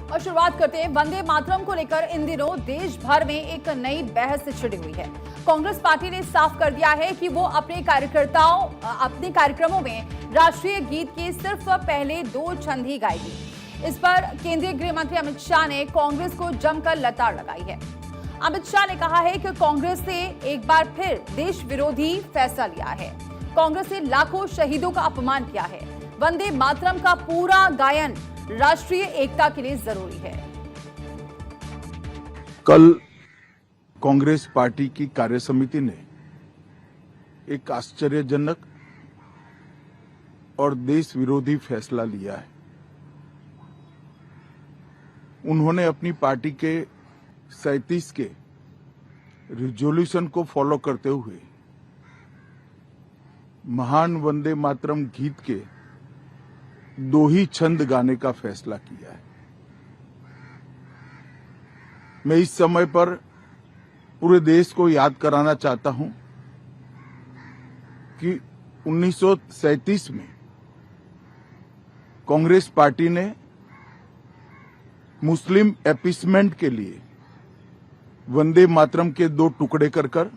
और शुरुआत करते हैं वंदे मातरम को लेकर इन दिनों देश भर में एक नई बहस छिड़ी हुई है। कांग्रेस पार्टी ने साफ कर दिया है कि वो अपने कार्यक्रमों में राष्ट्रीय गीत के सिर्फ पहले 2 छंद ही गाएगी। इस पर केंद्रीय गृह मंत्री अमित शाह ने कांग्रेस को जमकर लताड़ लगाई है। अमित शाह ने कहा है कि कांग्रेस ने एक बार फिर देश विरोधी फैसला लिया है। कांग्रेस ने लाखों शहीदों का अपमान किया है। वंदे मातरम का पूरा गायन राष्ट्रीय एकता के लिए जरूरी है। कल कांग्रेस पार्टी की कार्यसमिति ने एक आश्चर्यजनक और देश विरोधी फैसला लिया है। उन्होंने अपनी पार्टी के 37 के रिजोल्यूशन को फॉलो करते हुए महान वंदे मातरम गीत के 2 ही छंद गाने का फैसला किया है। मैं इस समय पर पूरे देश को याद कराना चाहता हूं कि 1937 में कांग्रेस पार्टी ने मुस्लिम अपीसमेंट के लिए वंदे मातरम के 2 टुकड़े कर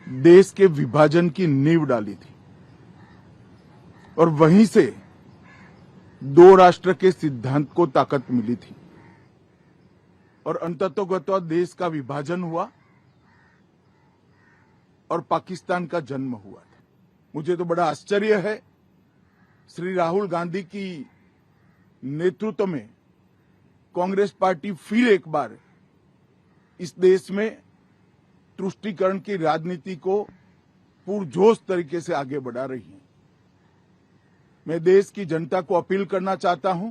देश के विभाजन की नींव डाली थी और वहीं से 2 राष्ट्र के सिद्धांत को ताकत मिली थी और अंततोगत्वा देश का विभाजन हुआ और पाकिस्तान का जन्म हुआ था। मुझे तो बड़ा आश्चर्य है, श्री राहुल गांधी की नेतृत्व में कांग्रेस पार्टी फिर एक बार इस देश में तुष्टीकरण की राजनीति को पुरजोश तरीके से आगे बढ़ा रही है। मैं देश की जनता को अपील करना चाहता हूं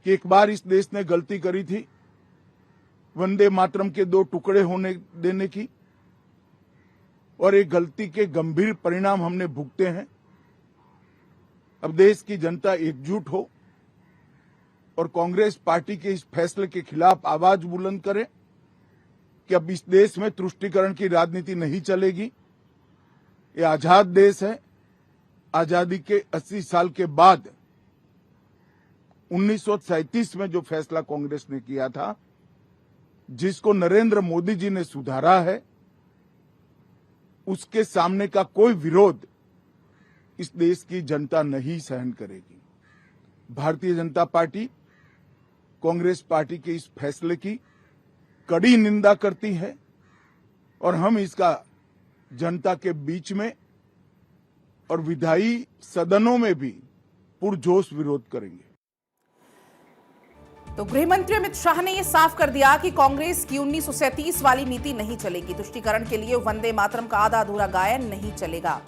कि एक बार इस देश ने गलती करी थी वंदे मातरम के 2 टुकड़े होने देने की और एक गलती के गंभीर परिणाम हमने भुगते हैं। अब देश की जनता एकजुट हो और कांग्रेस पार्टी के इस फैसले के खिलाफ आवाज बुलंद करे कि अब इस देश में तुष्टीकरण की राजनीति नहीं चलेगी। ये आजाद देश है। आजादी के 80 साल के बाद 1937 में जो फैसला कांग्रेस ने किया था, जिसको नरेंद्र मोदी जी ने सुधारा है, उसके सामने का कोई विरोध इस देश की जनता नहीं सहन करेगी। भारतीय जनता पार्टी कांग्रेस पार्टी के इस फैसले की कड़ी निंदा करती है और हम इसका जनता के बीच में और विधायी सदनों में भी पुरजोश विरोध करेंगे। तो गृह मंत्री अमित शाह ने यह साफ कर दिया कि कांग्रेस की 1937 वाली नीति नहीं चलेगी। तुष्टीकरण के लिए वंदे मातरम का आधा अधूरा गायन नहीं चलेगा।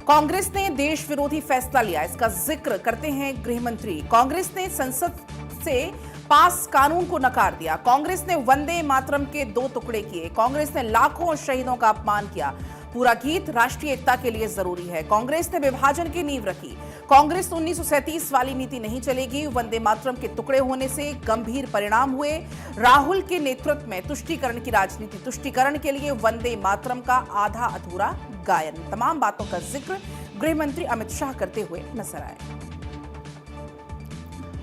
कांग्रेस ने देश विरोधी फैसला लिया, इसका जिक्र करते हैं गृह मंत्री। कांग्रेस ने संसद से पास कानून को नकार दिया। कांग्रेस ने वंदे मातरम के 2 टुकड़े किए। कांग्रेस ने लाखों शहीदों का अपमान किया। पूरा गीत राष्ट्रीय एकता के लिए जरूरी है। कांग्रेस ने विभाजन की नींव रखी। कांग्रेस 1937 वाली नीति नहीं चलेगी। वंदे मातरम के टुकड़े होने से गंभीर परिणाम हुए। राहुल के नेतृत्व में तुष्टीकरण की राजनीति। तुष्टीकरण के लिए वंदे मातरम का आधा अधूरा गायन। तमाम बातों का जिक्र गृह मंत्री अमित शाह करते हुए नजर आए।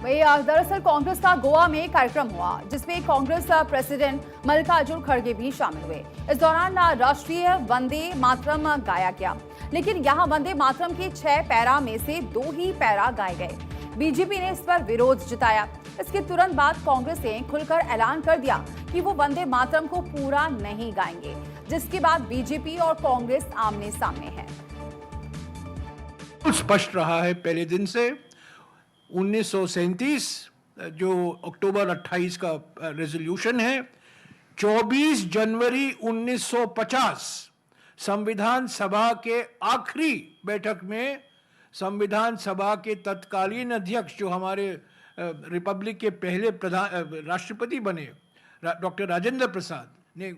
वही दरअसल कांग्रेस का गोवा में कार्यक्रम हुआ, जिसमें कांग्रेस प्रेसिडेंट मल्लिकार्जुन खड़गे भी शामिल हुए। इस दौरान राष्ट्रीय वंदे मातरम गाया गया, लेकिन यहां वंदे मातरम के 6 पैरा में से 2 ही पैरा गाए गए। बीजेपी ने इस पर विरोध जताया। इसके तुरंत बाद कांग्रेस ने खुलकर ऐलान कर दिया कि वो वंदे मातरम को पूरा नहीं गाएंगे, जिसके बाद बीजेपी और कांग्रेस आमने सामने है। स्पष्ट रहा है पहले दिन से। 1937 जो अक्टूबर 28 का रेजोल्यूशन है, 24 जनवरी 1950 संविधान सभा के आखिरी बैठक में संविधान सभा के तत्कालीन अध्यक्ष जो हमारे रिपब्लिक के पहले राष्ट्रपति बने डॉक्टर राजेंद्र प्रसाद ने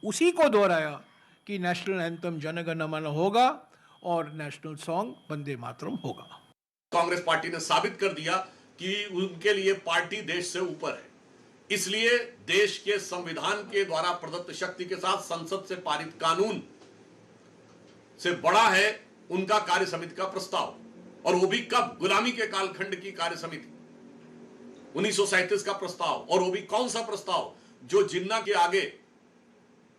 उसी को दोहराया कि नेशनल एंथम जन गण मन होगा और नेशनल सॉन्ग वंदे मातरम होगा। कांग्रेस पार्टी ने साबित कर दिया कि उनके लिए पार्टी देश से ऊपर है। इसलिए देश के संविधान के द्वारा प्रदत्त शक्ति के साथ संसद से पारित कानून से बड़ा है उनका कार्य समिति का प्रस्ताव, और वो भी कब? गुलामी के कालखंड की कार्य समिति। 1937 का प्रस्ताव, और वो भी कौन सा प्रस्ताव जो जिन्ना के आगे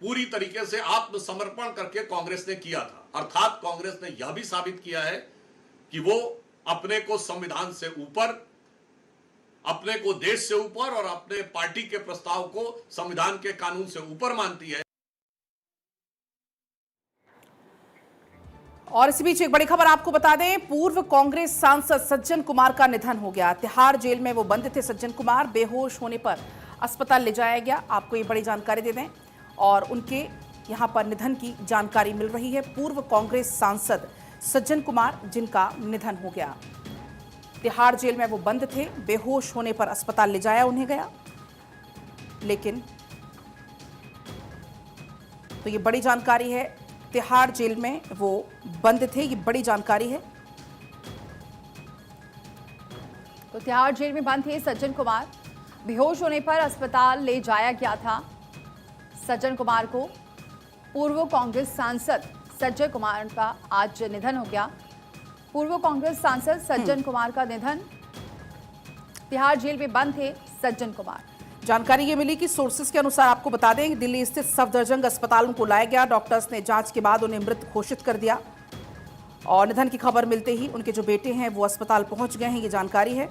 पूरी तरीके से आत्मसमर्पण करके कांग्रेस ने किया था। अर्थात कांग्रेस ने यह भी साबित किया है कि वो अपने को संविधान से ऊपर, अपने को देश से ऊपर और अपने पार्टी के प्रस्ताव को संविधान के कानून से ऊपर मानती है। और इसी बीच एक बड़ी खबर आपको बता दें, पूर्व कांग्रेस सांसद सज्जन कुमार का निधन हो गया। तिहाड़ जेल में वो बंद थे सज्जन कुमार, बेहोश होने पर अस्पताल ले जाया गया। आपको ये बड़ी जानकारी दे दें, और उनके यहां पर निधन की जानकारी मिल रही है। पूर्व कांग्रेस सांसद सज्जन कुमार जिनका निधन हो गया, तिहाड़ जेल में वो बंद थे, बेहोश होने पर अस्पताल ले जाया उन्हें गया, लेकिन तो ये बड़ी जानकारी है, तिहाड़ जेल में वो बंद थे, ये बड़ी जानकारी है। तो तिहाड़ जेल में बंद थे सज्जन कुमार, बेहोश होने पर अस्पताल ले जाया गया था सज्जन कुमार को। पूर्व कांग्रेस सांसद सज्जन कुमार का आज निधन हो गया। पूर्व कांग्रेस सांसद सज्जन कुमार का निधन, तिहाड़ जेल में बंद थे सज्जन कुमार। जानकारी ये मिली कि सोर्सेस के अनुसार आपको बता दें, दिल्ली स्थित सफदरजंग अस्पताल उनको लाया गया। डॉक्टर्स ने जांच के बाद उन्हें मृत घोषित कर दिया, और निधन की खबर मिलते ही उनके जो बेटे हैं वो अस्पताल पहुंच गए हैं, ये जानकारी है।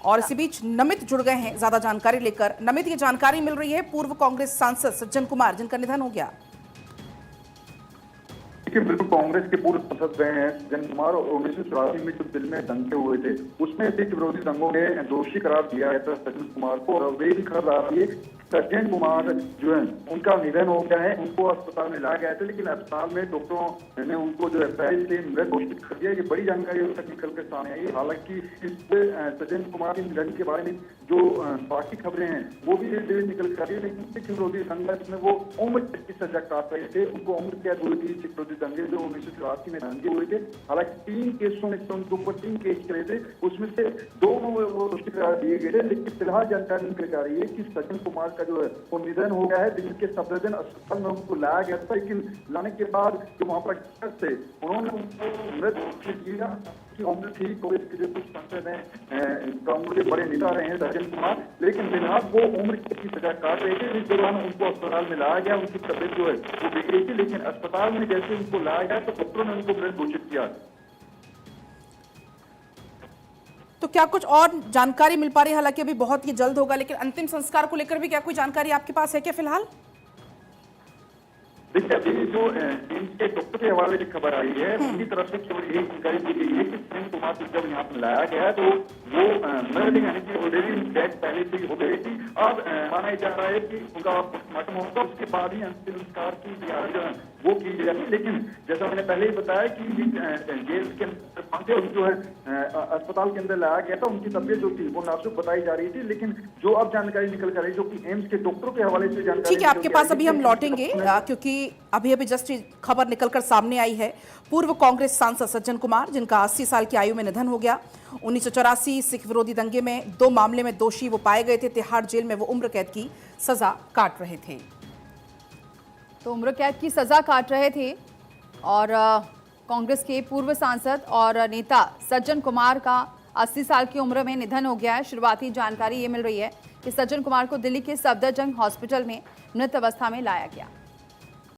और इसी बीच नमित जुड़ गए हैं ज्यादा जानकारी लेकर। नमित, ये जानकारी मिल रही है पूर्व कांग्रेस सांसद सज्जन कुमार जिनका निधन हो गया। बिल्कुल, कांग्रेस के पूर्व सांसद रहे हैं सज्जन कुमार, और 1984 में जो दिल्ली में दंगे हुए थे उसमें सिख विरोधी दंगों ने दोषी करार दिया है सज्जन कुमार को, और वे भी खबर आ रही है सज्जन कुमार जो है उनका निधन हो गया है। उनको अस्पताल में लाया गया था, लेकिन अस्पताल में डॉक्टरों ने उनको जो है पहले से मृत घोषित कर दिया। ये बड़ी जानकारी अब तक निकल कर सामने आई। हालांकि इस सज्जन कुमार के निधन के बारे में जो बाकी खबरें हैं वो भी धीरे धीरे निकल कर आ रही है, लेकिन सिख विरोधी संघर्ष में वो उम्र कैद की सजा काट रहे थे। उनको उम्र कैद हुई थी सिख विरोधी दंगे जो 1984 में दंगे हुए थे। हालांकि 3 केसों में उनके ऊपर 3 केस करे थे, उसमें से 2 वो दोषी करार दिए गए थे। लेकिन फिलहाल जानकारी निकल आ रही है कि सज्जन कुमार का जो है वो निधन हो गया है। दिल्ली के सफदरजंग अस्पताल में उनको लाया गया था, लेकिन लाने के बाद जो वहां पर थे उन्होंने उनको मृत घोषित किया कि उम्र थी। कांग्रेस के जो कुछ सांसद हैं, कांग्रेस के बड़े नेता रहे हैं सज्जन कुमार, लेकिन फिलहाल वो उम्र की सजा काट रहे थे। इस दौरान उनको अस्पताल में लाया गया, उनकी तबियत जो है वो बिगड़ी थी, लेकिन अस्पताल में जैसे उनको लाया गया तो डॉक्टरों ने उनको मृत घोषित किया। तो क्या कुछ और जानकारी मिल पा रही है? हालांकि अभी बहुत ही जल्द होगा, लेकिन अंतिम संस्कार को लेकर भी क्या कोई जानकारी आपके पास है क्या फिलहाल? देखिए, अभी जो एम्स के डॉक्टर के हवाले से खबर आई है उनकी तरफ से केवल यही जानकारी दी गई है कि सज्जन कुमार को जब यहाँ पर लाया गया तो वो मृत यानी कि ऑलरेडी डेथ पहले से ही हो गई थी। अब माना जा रहा है कि उनका पोस्टमार्टम होगा, उसके बाद ही अंतिम संस्कार की तैयारी जो है वो की जाएगी। लेकिन जैसा मैंने पहले ही बताया कि जेल के अंदर जो है अस्पताल के अंदर लाया गया था, उनकी तबियत जो थी वो नाजुक बताई जा रही थी। लेकिन जो अब जानकारी निकल कर रही है जो कि एम्स के डॉक्टरों के हवाले से जानकारी, ठीक है, आपके पास अभी हम लौटेंगे क्योंकि अभी जस्ट खबर निकलकर सामने आई है। पूर्व कांग्रेस सांसद सज्जन कुमार जिनका 80 साल की आयु में निधन हो गया। 1984 सिख विरोधी दंगे में 2 मामले में दोषी वो पाए गए थे। तिहाड़ जेल में वो उम्र कैद की सजा काट रहे थे। तो उम्र कैद की सजा काट रहे थे, और कांग्रेस के पूर्व सांसद और नेता सज्जन कुमार का 80 साल की उम्र में निधन हो गया है। शुरुआती जानकारी ये मिल रही है कि सज्जन कुमार को दिल्ली के सफदरजंग हॉस्पिटल में मृत अवस्था में लाया गया।